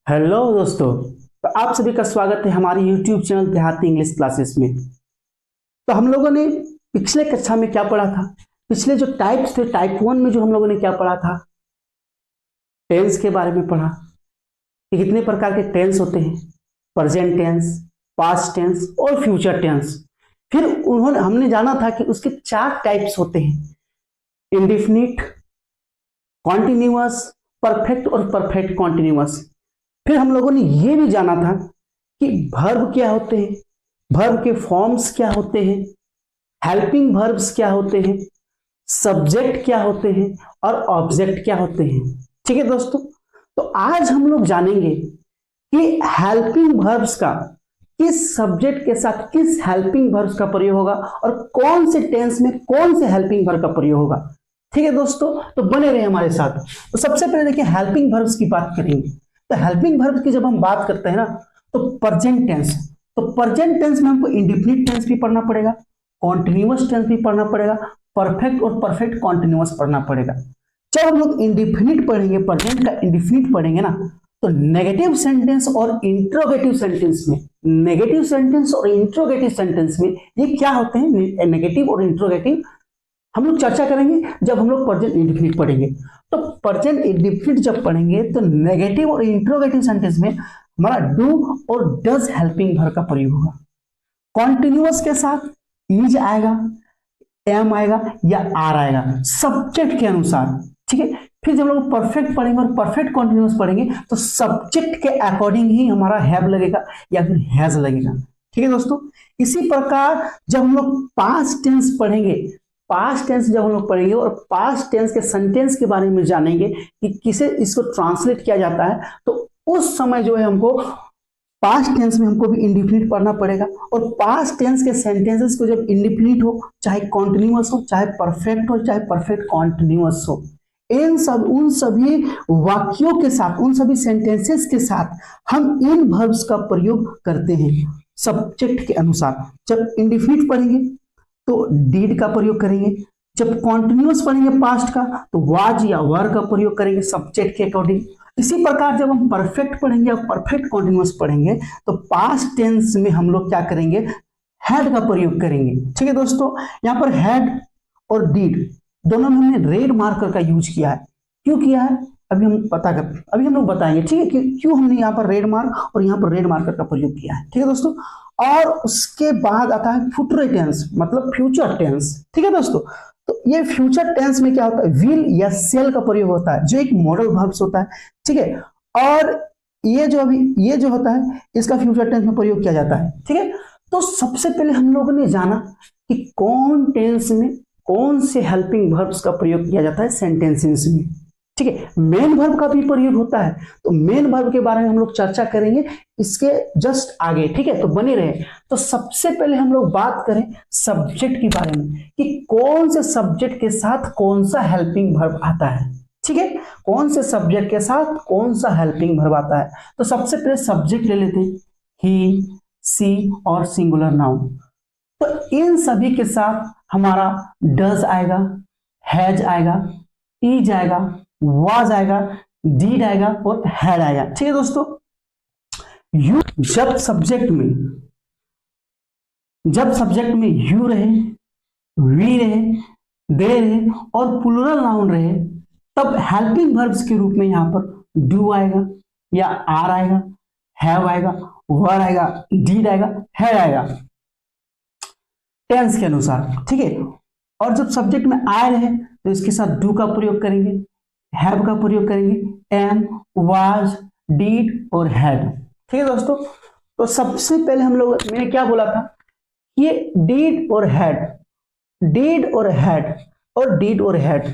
Hello दोस्तों। तो आप सभी का स्वागत है हमारे YouTube चैनल देहाती इंग्लिश क्लासेस में। तो हम लोगों ने पिछले कक्षा में क्या पढ़ा था? पिछले जो टाइप्स थे, टाइप वन में जो हम लोगों ने क्या पढ़ा था, टेंस के बारे में पढ़ा कि कितने प्रकार के टेंस होते हैं, प्रेजेंट टेंस, पास्ट टेंस और फ्यूचर टेंस। फिर हमने जाना था कि उसके चार टाइप्स होते हैं, इंडिफिनिट, कॉन्टिन्यूअस, परफेक्ट और परफेक्ट कॉन्टिन्यूअस। फिर हम लोगों ने यह भी जाना था कि वर्ब क्या होते हैं, वर्ब के फॉर्म्स क्या होते हैं, हेल्पिंग वर्ब्स क्या होते हैं, सब्जेक्ट क्या होते हैं और ऑब्जेक्ट क्या होते हैं। ठीक है दोस्तों, तो आज हम लोग जानेंगे कि हेल्पिंग वर्ब्स का किस सब्जेक्ट के साथ किस हेल्पिंग वर्ब्स का प्रयोग होगा और कौन से टेंस में कौन से हेल्पिंग वर्ब का प्रयोग होगा। ठीक है दोस्तों, तो बने रहे हमारे साथ। तो सबसे पहले देखिए हेल्पिंग वर्ब्स की बात करेंगे। तो हेल्पिंग वर्ब्स की जब हम बात करते हैं ना, तो प्रेजेंट टेंस, तो प्रेजेंट टेंस में हमको इंडिफिनिट टेंस भी पढ़ना पड़ेगा, कॉन्टिन्यूअस टेंस भी पढ़ना पड़ेगा, परफेक्ट और परफेक्ट कॉन्टिन्यूअस पढ़ना पड़ेगा। जब हम लोग इंडिफिनिट पढ़ेंगे, प्रेजेंट का इंडिफिनिट पढ़ेंगे ना, तो नेगेटिव सेंटेंस और इंट्रोगेटिव सेंटेंस में, नेगेटिव सेंटेंस और इंट्रोगेटिव सेंटेंस में ये क्या होते हैं, नेगेटिव और इंट्रोगेटिव, हम लोग चर्चा करेंगे जब हम लोग प्रेजेंट इंडिफिनिट पढ़ेंगे। तो प्रेजेंट इंडिफिनिट जब पढ़ेंगे तो नेगेटिव और इंट्रोगेटिव सेंटेंस में हमारा डू और डज हेल्पिंग वर्ब का प्रयोग होगा। कॉन्टिन्यूअस के साथ इज आएगा, एम आएगा या आर आएगा सब्जेक्ट के अनुसार। ठीक है, फिर जब लोग परफेक्ट पढ़ेंगे और परफेक्ट कॉन्टिन्यूअस पढ़ेंगे तो सब्जेक्ट के अकॉर्डिंग ही हमारा हैव लगेगा या फिर हैज लगेगा। ठीक है दोस्तों, इसी प्रकार जब हम लोग पास्ट टेंस पढ़ेंगे, पास्ट टेंस जब हम लोग पढ़ेंगे और पास्ट टेंस के सेंटेंस के बारे में जानेंगे कि किसे इसको ट्रांसलेट किया जाता है, तो उस समय जो है हमको पास्ट टेंस में हमको भी इंडिफिनिट पढ़ना पड़ेगा। और पास्ट टेंस के सेंटेंसेस को जब इंडिफिनिट हो, चाहे कॉन्टिन्यूअस हो, चाहे परफेक्ट हो, चाहे परफेक्ट कॉन्टिन्यूअस हो, इन सब उन सभी वाक्यों के साथ, उन सभी सेंटेंसेस के साथ हम इन वर्ब्स का प्रयोग करते हैं सब्जेक्ट के अनुसार। जब इंडिफिनिट पढ़ेंगे तो डीड का प्रयोग करेंगे, जब कॉन्टिन्यूअस पढ़ेंगे पास्ट का तो वाज या वर का प्रयोग करेंगे सब्जेक्ट के अकॉर्डिंग। इसी प्रकार जब हम परफेक्ट पढ़ेंगे और परफेक्ट कॉन्टिन्यूअस पढ़ेंगे तो पास्ट टेंस में हम लोग क्या करेंगे, हैड का प्रयोग करेंगे। ठीक है दोस्तों, यहां पर हैड और डीड दोनों में हमने रेड मार्कर का यूज किया है। क्यों किया है अभी हम लोग बताएंगे। ठीक है, क्यों हमने यहाँ पर रेड मार्क और यहाँ पर रेड मार्कर का प्रयोग किया है। ठीक है दोस्तों, और उसके बाद आता है फ्यूचर टेंस, मतलब फ्यूचर टेंस। ठीक है दोस्तों, तो ये फ्यूचर टेंस में क्या होता है, विल या सेल का प्रयोग होता है जो एक मॉडल वर्ब्स होता है। ठीक है, और ये जो होता है इसका फ्यूचर टेंस में प्रयोग किया जाता है। ठीक है, तो सबसे पहले हम लोगों ने जाना कि कौन टेंस में कौन से हेल्पिंग वर्ब्स का प्रयोग किया जाता है सेंटेंसेस में। ठीक है, मेन वर्ब का भी प्रयोग होता है, तो मेन वर्ब के बारे में हम लोग चर्चा करेंगे इसके जस्ट आगे। ठीक है, तो बने रहे। तो सबसे पहले हम लोग बात करें सब्जेक्ट के बारे में कि कौन से सब्जेक्ट के साथ कौन सा हेल्पिंग वर्ब आता है। ठीक है, कौन से सब्जेक्ट के साथ कौन सा हेल्पिंग वर्ब आता है। तो सबसे पहले सब्जेक्ट ले लेते हैं, ही, सी और सिंगुलर नाउन। तो इन सभी के साथ हमारा डज आएगा, हैज आएगा, इज आएगा, वाज आएगा, डीड आएगा और हैड आएगा। ठीक है दोस्तों, यू जब सब्जेक्ट में यू रहे, वी रहे, दे रहे और प्लूरल नाउन रहे, तब हेल्पिंग वर्ब्स के रूप में यहां पर डू आएगा या आर आएगा, हैव आएगा, वर आएगा, डीड आएगा, हैड आएगा टेंस के अनुसार। ठीक है, और जब सब्जेक्ट में आए रहे तो इसके साथ डू का प्रयोग करेंगे, हैव का प्रयोग करेंगे, एम, वाज, डीड और हैड। ठीक है दोस्तों, तो सबसे पहले हम लोग, मैंने क्या बोला था, ये डीड और हैड, डीड और हैड और डीड और हैड,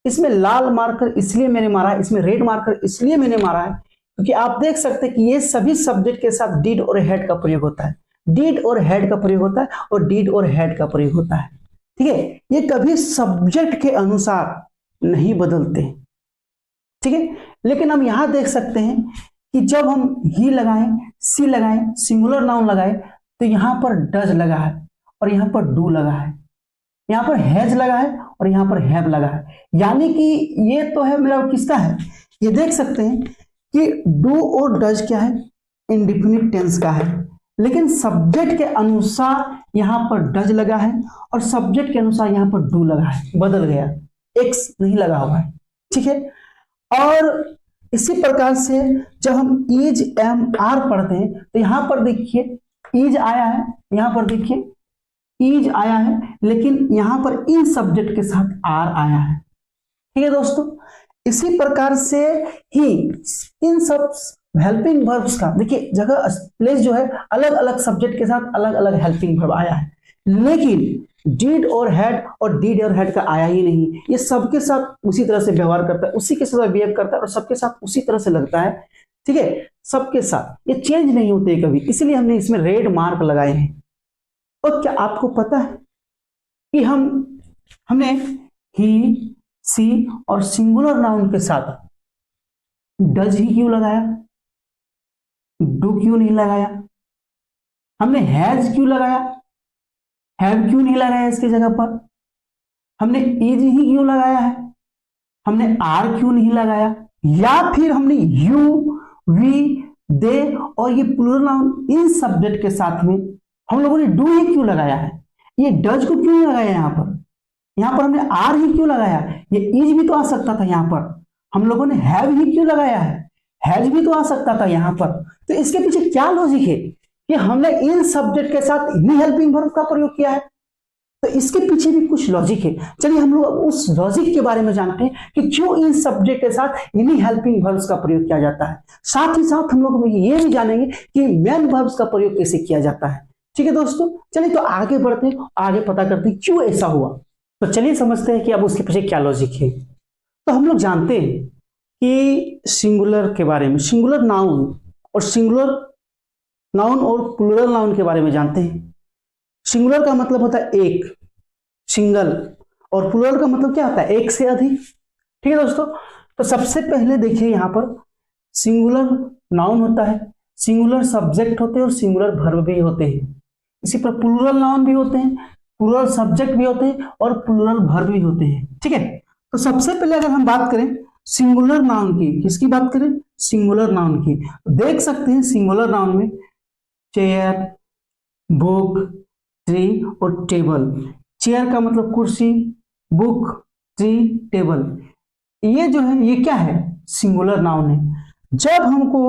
इसमें लाल मार्कर इसलिए मैंने मारा है, इसमें रेड मार्कर इसलिए मैंने मारा है क्योंकि आप देख सकते हैं कि ये सभी सब्जेक्ट के साथ डीड और हैड का प्रयोग होता है, डीड और हैड का प्रयोग होता है और डीड और हैड का प्रयोग होता है। ठीक है, ये कभी सब्जेक्ट के अनुसार नहीं बदलते। ठीक है, लेकिन हम यहां देख सकते हैं कि जब हम ही लगाएं, सी लगाएं, सिंगुलर नाउन लगाएं, तो यहां पर डज लगा है और यहां पर डू लगा है, यहां पर हैज लगा है और यहां पर हैव लगा है। यानी कि ये तो है मेरा किसका है, ये देख सकते हैं कि डू और डज क्या है, इंडिफिनिट टेंस का है, लेकिन सब्जेक्ट के अनुसार यहां पर डज लगा है और सब्जेक्ट के अनुसार यहां पर डू लगा है, बदल गया, एक्स नहीं लगा हुआ है, ठीक है। और इसी प्रकार से जब हम इज एम आर पढ़ते हैं तो यहां पर देखिए इज आया है, यहां पर देखिए इज आया है, लेकिन यहां पर इन सब्जेक्ट के साथ आर आया है, ठीक है दोस्तों। इसी प्रकार से ही इन सब हेल्पिंग वर्ब्स का देखिए जगह प्लेस जो है अलग अलग सब्जेक्ट के साथ अलग अलग हेल्पिंग वर्ब आया है, लेकिन डिड और हैड और डिड और हैड का आया ही नहीं। ये सबके साथ उसी तरह से व्यवहार करता है, उसी के साथ बिहेव करता है और सबके साथ उसी तरह से लगता है, ठीक है, सबके साथ ये चेंज नहीं होते कभी, इसलिए हमने इसमें रेड मार्क लगाए हैं। और क्या आपको पता है कि हमने ही, सी और सिंगुलर नाउन के साथ डज ही क्यों लगाया, डू क्यों नहीं लगाया, हमने हैज क्यों लगाया, हैव क्यों नहीं लगाया इसकी जगह पर, हमने इज ही क्यों लगाया है, हमने आर क्यों नहीं लगाया, या फिर हमने यू, वी, दे और ये प्लूरल नाउन इन सब्जेक्ट के साथ में हम लोगों ने डू ही क्यों लगाया है, ये डज को क्यों लगाया यहां पर हमने आर ही क्यों लगाया, ये इज भी तो आ सकता था यहां पर, हम लोगों ने हैव ही क्यों लगाया है, हैज भी तो आ सकता था यहां पर। तो इसके पीछे क्या लॉजिक है कि हमने इन सब्जेक्ट के साथ इन्हीं हेल्पिंग वर्ब का प्रयोग किया है, तो इसके पीछे भी कुछ लॉजिक है। चलिए हम लोग उस लॉजिक के बारे में जानते हैं कि क्यों इन सब्जेक्ट के साथ इन्हीं हेल्पिंग वर्ब्स का प्रयोग किया जाता है। साथ ही साथ हम लोग ये भी जानेंगे कि मेन वर्ब्स का प्रयोग कैसे किया जाता है, ठीक है दोस्तों। चलिए तो आगे बढ़ते हैं, आगे पता करते हैं क्यों ऐसा हुआ। तो चलिए समझते हैं कि अब उसके पीछे क्या लॉजिक है। तो हम लोग जानते हैं कि सिंगुलर के बारे में, सिंगुलर नाउन और प्लूरल नाउन के बारे में जानते हैं। सिंगुलर का मतलब होता है एक, सिंगल, और प्लूरल का मतलब क्या होता है, एक से अधिक, ठीक है दोस्तों। तो सबसे पहले देखिए यहां पर सिंगुलर नाउन होता है, सिंगुलर सब्जेक्ट होते हैं और सिंगुलर वर्ब भी होते हैं। इसी पर प्लूरल नाउन भी होते हैं, प्लूरल सब्जेक्ट भी होते हैं और प्लूरल वर्ब भी होते हैं, ठीक है। तो सबसे पहले अगर हम बात करें सिंगुलर नाउन की, किसकी बात करें, सिंगुलर नाउन की, देख सकते हैं सिंगुलर नाउन में चेयर, बुक, ट्री और टेबल। चेयर का मतलब कुर्सी, बुक, ट्री, टेबल, ये जो है ये क्या है, सिंगुलर नाउन है। जब हमको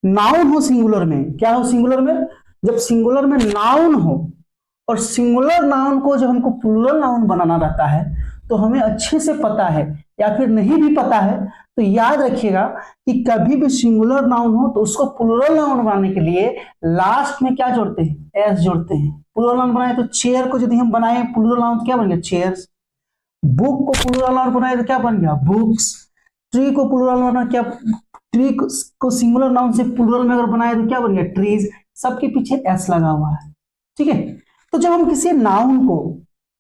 नाउन हो सिंगुलर में, क्या हो सिंगुलर में, जब सिंगुलर में नाउन हो और सिंगुलर नाउन को जब हमको प्लूरल नाउन बनाना रहता है तो हमें अच्छे से पता है, या फिर नहीं भी पता है तो याद रखिएगा कि कभी भी सिंगुलर नाउन हो तो उसको प्लूरल नाउन बनाने के लिए लास्ट में क्या जोड़ते हैं, एस जोड़ते हैं। प्लूरल नाउन बनाए तो चेयर को यदि हम बनाए प्लूरल नाउन तो क्या बन गया, चेयर्स। बुक को प्लूरल नाउन बनाए तो क्या बन गया, बुक्स। ट्री को प्लूरल नाउन क्या, ट्री को सिंगुलर नाउन से प्लूरल में अगर बनाए तो क्या बन गया, ट्रीज। सबके पीछे एस लगा हुआ है, ठीक है। तो जब हम किसी नाउन को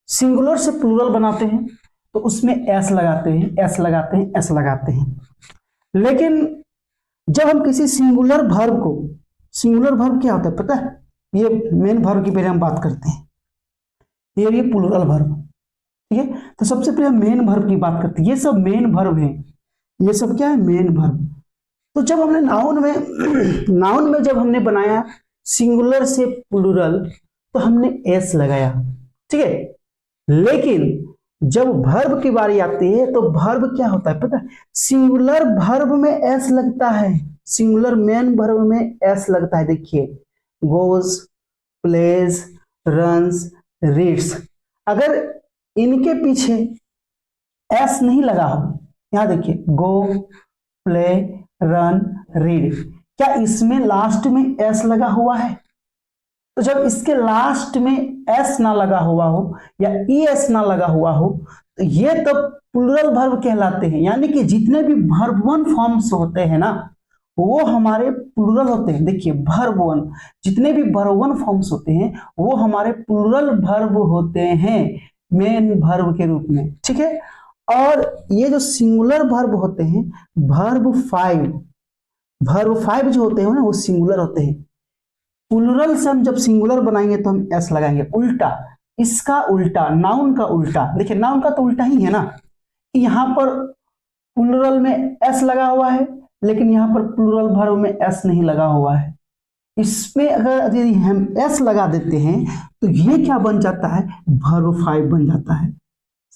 सिंगुलर से प्लूरल बनाते हैं तो उसमें एस लगाते हैं, एस लगाते हैं, एस लगाते हैं। लेकिन जब हम किसी सिंगुलर वर्ब को, सिंगुलर वर्ब क्या होता है पता है, ये मेन वर्ब की पहले हम बात करते हैं, ये प्लूरल वर्ब, ठीक है। तो सबसे पहले हम मेन वर्ब की बात करते हैं, ये सब मेन वर्ब है, ये सब क्या है, मेन वर्ब। तो जब हमने नाउन में जब हमने बनाया सिंगुलर से प्लूरल तो हमने एस लगाया, ठीक है। लेकिन जब वर्ब की बारी आती है तो वर्ब क्या होता है पता है, सिंगुलर वर्ब में एस लगता है, सिंगुलर मेन वर्ब में एस लगता है। देखिए गोज, प्लेज, रन्स, रीड्स, अगर इनके पीछे एस नहीं लगा हो, यहां देखिए गो, प्ले, रन, रीड, क्या इसमें लास्ट में एस लगा हुआ है, तो जब इसके लास्ट में एस ना लगा हुआ हो या ई एस ना लगा हुआ हो तो ये तब प्लूरल वर्ब कहलाते हैं। यानी कि जितने भी वर्ब वन फॉर्म्स होते हैं ना वो हमारे प्लूरल होते हैं। देखिए वर्ब वन, जितने भी वर्ब वन फॉर्म्स होते हैं वो हमारे प्लूरल वर्ब होते हैं मेन वर्ब के रूप में, ठीक है। और ये जो सिंगुलर वर्ब होते हैं, वर्ब फाइव जो होते हैं ना वो सिंगुलर होते हैं। प्लूरल से हम जब सिंगुलर बनाएंगे तो हम एस लगाएंगे। उल्टा, इसका उल्टा, नाउन का उल्टा, देखिए नाउन का तो उल्टा ही है ना, यहां पर प्लूरल में एस लगा हुआ है लेकिन यहाँ पर प्लूरल वर्ब में एस नहीं लगा हुआ है। इसमें अगर यदि हम एस लगा देते हैं तो ये क्या बन जाता है, वर्ब 5 बन जाता है।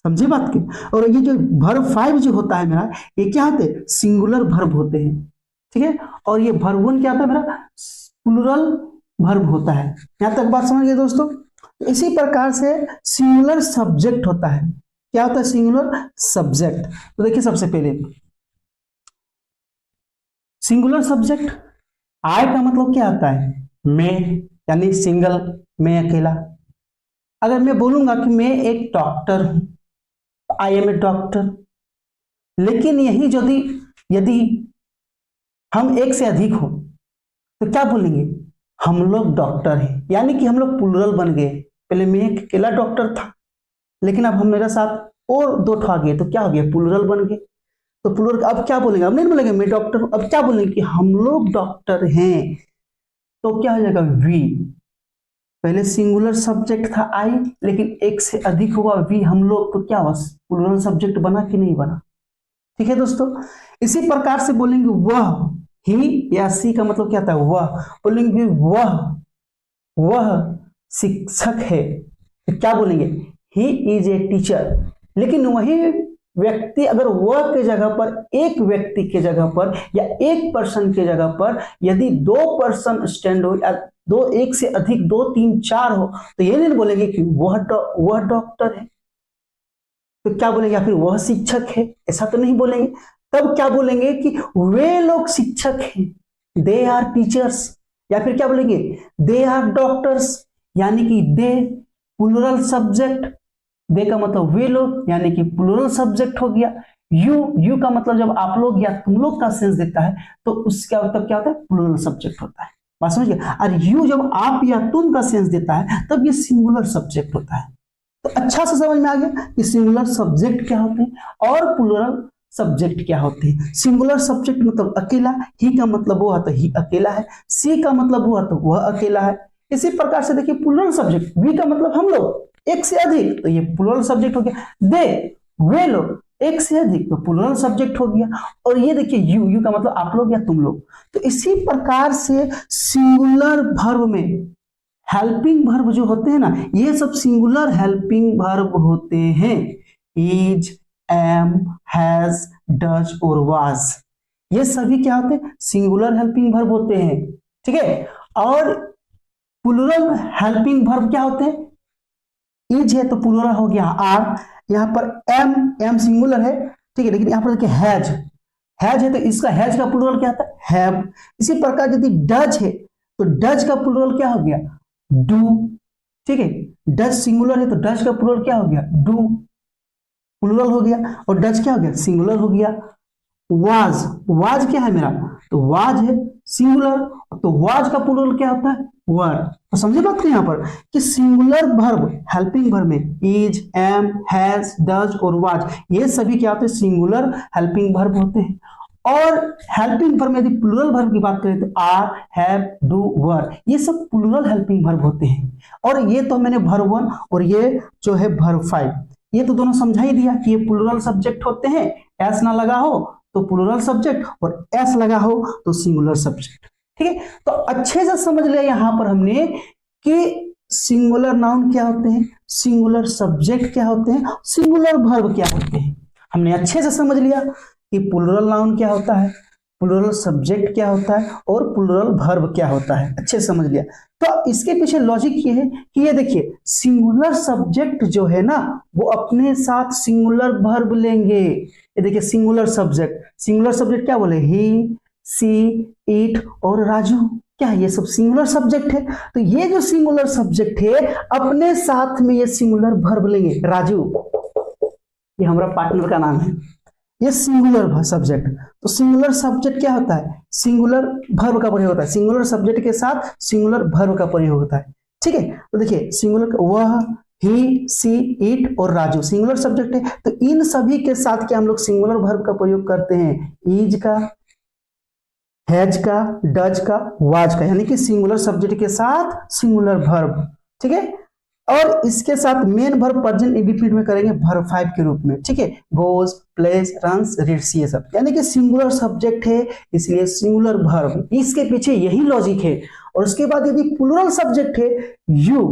समझे बात की। और ये जो वर्ब 5 जो होता है मेरा, ये क्या होते हैं, सिंगुलर वर्ब होते हैं, ठीक है। और ये वर्ब 1 क्या होता है मेरा, प्लूरल वर्ब होता है। यहां तक बात समझ गए दोस्तों। इसी प्रकार से सिंगुलर सब्जेक्ट होता है। क्या होता है, सिंगुलर सब्जेक्ट। तो देखिए सबसे पहले सिंगुलर सब्जेक्ट, आई का मतलब क्या आता है, मैं, यानी सिंगल, मैं अकेला। अगर मैं बोलूंगा कि मैं एक डॉक्टर हूं, आई एम ए डॉक्टर, लेकिन यही यदि यदि हम एक से अधिक हो तो क्या बोलेंगे, हम लोग डॉक्टर हैं, यानी कि हम लोग प्लूरल बन गए। पहले मैं एक अकेला डॉक्टर था, लेकिन अब हम मेरे साथ और दो ठो आ गए, तो क्या हो गया, प्लूरल बन गए। तो प्लूरल अब क्या बोलेंगे, अब नहीं बोलेंगे मैं डॉक्टर हूं, अब क्या बोलेंगे कि हम लोग डॉक्टर हैं। तो क्या हो जाएगा, वी। पहले सिंगुलर सब्जेक्ट था आई, लेकिन एक से अधिक हुआ वी, हम लोग, तो क्या हुआ, प्लूरल सब्जेक्ट बना कि नहीं बना। ठीक है दोस्तों। इसी प्रकार से बोलेंगे वह, ही या सी का मतलब क्या था, वह। बोलेंगे वह शिक्षक है, तो क्या बोलेंगे, ही इज ए टीचर। लेकिन वही व्यक्ति अगर वह के जगह पर, एक व्यक्ति के जगह पर या एक पर्सन के जगह पर यदि दो पर्सन स्टैंड हो, या दो, एक से अधिक, दो, तीन, चार हो, तो ये नहीं बोलेंगे कि वह डॉक्टर है, तो क्या बोलेंगे, या फिर वह शिक्षक है, ऐसा तो नहीं बोलेंगे। तब क्या बोलेंगे कि वे लोग शिक्षक हैं, दे आर टीचर्स। या फिर क्या बोलेंगे, दे आर डॉक्टर्स, यानी कि दे प्लूरल सब्जेक्ट, दे का मतलब वे लोग, यानी कि प्लूरल सब्जेक्ट हो गया। यू का मतलब जब आप लोग या तुम लोग का सेंस देता है तो उसका मतलब क्या होता है, प्लूरल सब्जेक्ट होता है। बात समझ गए। और यू जब आप या तुम का सेंस देता है तब ये सिंगुलर सब्जेक्ट होता है। तो अच्छा से समझ में आ गया कि सिंगुलर सब्जेक्ट क्या होते हैं और प्लूरल सब्जेक्ट क्या होते हैं। सिंगुलर सब्जेक्ट मतलब अकेला, ही का मतलब वो तो ही अकेला है, सी का मतलब हुआ तो वह अकेला है। इसी प्रकार से देखिए प्लूरल सब्जेक्ट, वी का मतलब हम लोग, एक से अधिक, तो ये प्लूरल सब्जेक्ट हो गया। दे, वे लोग, एक से अधिक, तो प्लूरल सब्जेक्ट हो गया। और ये देखिए यू का मतलब आप लोग या तुम लोग। तो इसी प्रकार से सिंगुलर वर्ब में हेल्पिंग वर्ब जो होते हैं ना, ये सब सिंगुलर हेल्पिंग वर्ब होते हैं। इज, एम, हैज, डज और वाज, ये सभी क्या होते हैं, सिंगुलर हेल्पिंग वर्ब होते हैं। ठीक है। और प्लूरल हेल्पिंग वर्ब क्या होते हैं, इज है तो प्लूरल हो गया आर, यहां पर एम सिंगुलर है, ठीक है, लेकिन यहां पर देखिए हैज है तो इसका हैज का प्लूरल क्या होता है, हैव। इसी प्रकार यदि डज है तो डज का प्लूरल क्या हो गया, डू। ठीक है, डज सिंगुलर है तो डज का प्लूरल क्या हो गया, डू, प्लूरल हो गया। और डज क्या हो गया, सिंगुलर हो गया। वाज क्या है मेरा, तो वाज है सिंगुलर, तो वाज का प्लूरल क्या होता है, वर। तो समझे बात को यहां पर कि सिंगुलर वर्ब हेल्पिंग वर्ब में इज, एम, हैज, डज और वाज, ये सभी क्या होते हैं, सिंगुलर हेल्पिंग वर्ब होते हैं। और हेल्पिंग वर्ब में यदि प्लूरल वर्ब की बात करें तो आर, हैव, डू, वर, ये सब प्लूरल हेल्पिंग वर्ब होते हैं। और ये तो मैंने वर्ब 1 और ये जो है वर्ब 5, ये तो दोनों समझा ही दिया कि ये प्लूरल सब्जेक्ट होते हैं। एस ना लगा हो तो प्लूरल सब्जेक्ट, और एस लगा हो तो सिंगुलर सब्जेक्ट। ठीक है। तो अच्छे से समझ लिया यहां पर हमने कि सिंगुलर नाउन क्या होते हैं, सिंगुलर सब्जेक्ट क्या होते हैं, सिंगुलर वर्ब क्या होते हैं। हमने अच्छे से समझ लिया कि प्लूरल नाउन क्या होता है, प्लूरल सब्जेक्ट क्या होता है और प्लूरल वर्ब क्या होता है, अच्छे से समझ लिया। तो इसके पीछे लॉजिक ये है कि ये देखिए सिंगुलर सब्जेक्ट जो है ना वो अपने साथ सिंगुलर वर्ब लेंगे। ये देखिए सिंगुलर सब्जेक्ट क्या बोले, ही, सी, इट और राजू, क्या है ये सब सिंगुलर सब्जेक्ट है। तो ये जो सिंगुलर सब्जेक्ट है अपने साथ में ये सिंगुलर वर्ब लेंगे। राजू ये हमारा पार्टनर का नाम है, ये सिंगुलर सब्जेक्ट। तो सिंगुलर सब्जेक्ट क्या होता है, सिंगुलर वर्ब का प्रयोग होता है, सिंगुलर सब्जेक्ट के साथ सिंगुलर वर्ब का प्रयोग होता है। ठीक है। तो देखिए सिंगुलर वह, ही, सी, इट और राजू सिंगुलर सब्जेक्ट है। तो इन सभी के साथ क्या हम लोग सिंगुलर वर्ब का प्रयोग करते हैं, इज का, हैज का, डज का, वाज का, यानी कि सिंगुलर सब्जेक्ट के साथ सिंगुलर वर्ब। ठीक है। और इसके साथ मेन वर्ब प्रेजेंट इंडेफिनिट में करेंगे वर्ब 5 के रूप में, ठीक है, गोज, प्लेस, रन्स, रीड्स, ये सब, यानी कि सिंगुलर सब्जेक्ट है इसलिए सिंगुलर वर्ब, इसके पीछे यही लॉजिक है। और उसके बाद यदि प्लूरल सब्जेक्ट है, यू,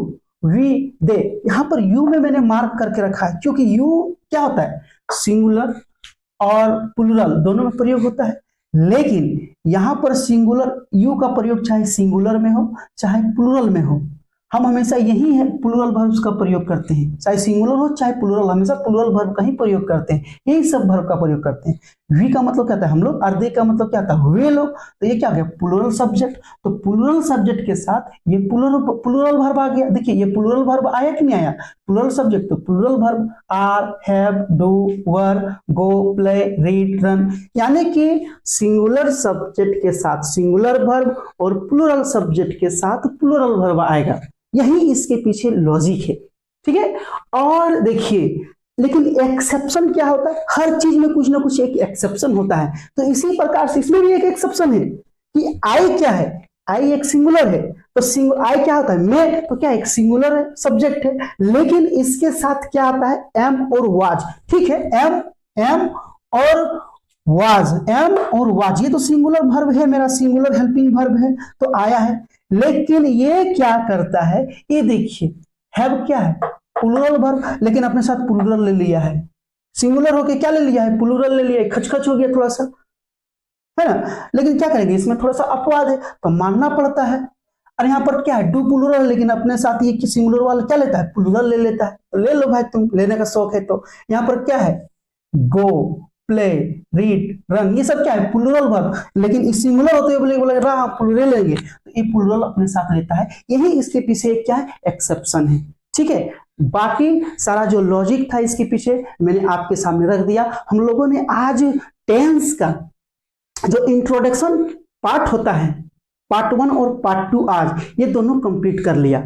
वी, दे, यहां पर यू में मैंने मार्क करके रखा है क्योंकि यू क्या होता है, सिंगुलर और प्लूरल दोनों में प्रयोग होता है, लेकिन यहां पर सिंगुलर यू का प्रयोग चाहे सिंगुलर में हो चाहे प्लूरल में हो, हम हमेशा यही है प्लूरल वर्ब्स का प्रयोग करते हैं, चाहे सिंगुलर हो चाहे प्लूरल, हमेशा प्लूरल वर्ब का ही प्रयोग करते हैं, यही सब वर्ब का प्रयोग करते हैं। वी का मतलब क्या था हम लोग, और दे का मतलब क्या था वे लोग, तो ये क्या गया प्लूरल सब्जेक्ट, तो प्लूरल सब्जेक्ट के साथ ये प्लूरल वर्ब आ गया। देखिए ये प्लूरल वर्ब आया कि नहीं आया, प्लूरल सब्जेक्ट तो plural verb are, have, do, were, go, play, read, run, यानी कि सिंगुलर सब्जेक्ट के साथ सिंगुलर वर्ब और प्लूरल सब्जेक्ट के साथ प्लूरल वर्ब आएगा, यही इसके पीछे लॉजिक है, ठीक है। और देखिए लेकिन एक्सेप्शन क्या होता है, हर चीज में कुछ ना कुछ एक एक्सेप्शन होता है, तो इसी प्रकार से इसमें भी एक एक्सेप्शन है कि आई क्या है, आई एक सिंगुलर है, तो आई क्या होता है मैं, तो क्या एक सिंगुलर है सब्जेक्ट है, लेकिन इसके साथ क्या आता है एम और वाज, ठीक है, एम और वाज, एम और वाज ये तो सिंगुलर वर्ब है, मेरा सिंगुलर हेल्पिंग वर्ब है तो आया है, लेकिन ये क्या करता है, ये देखिए हैव क्या है प्लूरल वर्ब, लेकिन अपने साथ प्लूरल ले लिया है, सिंगुलर होके क्या ले लिया है प्लूरल ले लिया है, खचखच हो गया थोड़ा सा, है ना, लेकिन क्या करेंगे इसमें थोड़ा सा अपवाद है तो मानना पड़ता है। और यहाँ पर क्या है डू प्लूरल, लेकिन अपने साथ ये सिंगुलर वाला क्या लेता है प्लूरल ले लेता है, तो ले लो भाई तुम लेने का शौक है तो। यहाँ पर क्या है गो, प्ले, रीड, रन, ये सब क्या है प्लूरल वर्ब, लेकिन इस सिंगुलर होते हुए बोले रहा प्लूरल लेंगे तो ये प्लूरल अपने साथ लेता है, यही इसके पीछे क्या है एक्सेप्शन है, ठीक है। बाकी सारा जो लॉजिक था इसके पीछे मैंने आपके सामने रख दिया। हम लोगों ने आज टेंस का जो इंट्रोडक्शन पार्ट होता है पार्ट 1 और पार्ट 2 आज ये दोनों कंप्लीट कर लिया,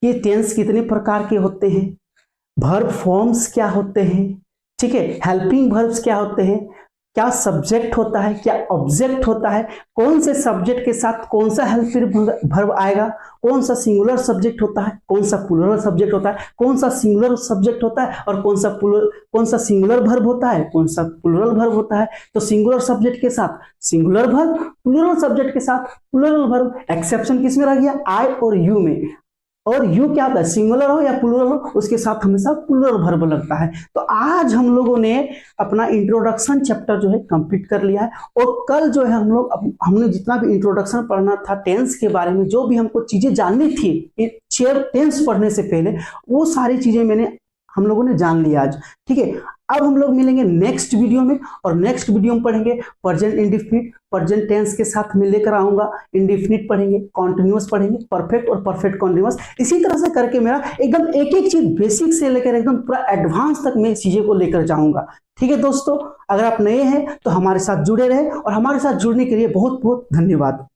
ये टेंस कितने प्रकार के होते हैं, वर्ब फॉर्म्स क्या होते हैं, ठीक है, हेल्पिंग वर्ब्स क्या होते हैं, क्या सब्जेक्ट होता है, क्या ऑब्जेक्ट होता है, कौन से सब्जेक्ट के साथ कौन सा हेल्पिंग वर्ब आएगा, कौन सा सिंगुलर सब्जेक्ट होता है, कौन सा प्लूरल सब्जेक्ट होता है, कौन सा सिंगुलर सब्जेक्ट होता है और कौन सा सिंगुलर वर्ब होता है, कौन सा प्लूरल वर्ब होता है। तो सिंगुलर सब्जेक्ट के साथ सिंगुलर वर्ब, प्लूरल सब्जेक्ट के साथ प्लूरल वर्ब, एक्सेप्शन किसमें रह गया आई और यू में, और यू क्या होता है सिंगुलर हो या प्लूरल हो उसके साथ हमेशा प्लूरल वर्ब लगता है। तो आज हम लोगों ने अपना इंट्रोडक्शन चैप्टर जो है कंप्लीट कर लिया है, और कल जो है हमने जितना भी इंट्रोडक्शन पढ़ना था टेंस के बारे में, जो भी हमको चीजें जाननी थी टेंस पढ़ने से पहले वो सारी चीजें हम लोगों ने जान लिया आज, ठीक है। अब हम लोग मिलेंगे नेक्स्ट वीडियो में, और नेक्स्ट वीडियो में पढ़ेंगे प्रेजेंट इंडेफिनिट, प्रेजेंट टेंस के साथ मैं लेकर आऊंगा, इंडेफिनिट पढ़ेंगे, कॉन्टिन्यूअस पढ़ेंगे, परफेक्ट और परफेक्ट कॉन्टिन्यूअस, इसी तरह से करके मेरा एकदम एक एक चीज बेसिक से लेकर एकदम पूरा एडवांस तक मैं चीजें को लेकर जाऊंगा, ठीक है दोस्तों। अगर आप नए हैं तो हमारे साथ जुड़े रहे, और हमारे साथ जुड़ने के लिए बहुत बहुत धन्यवाद।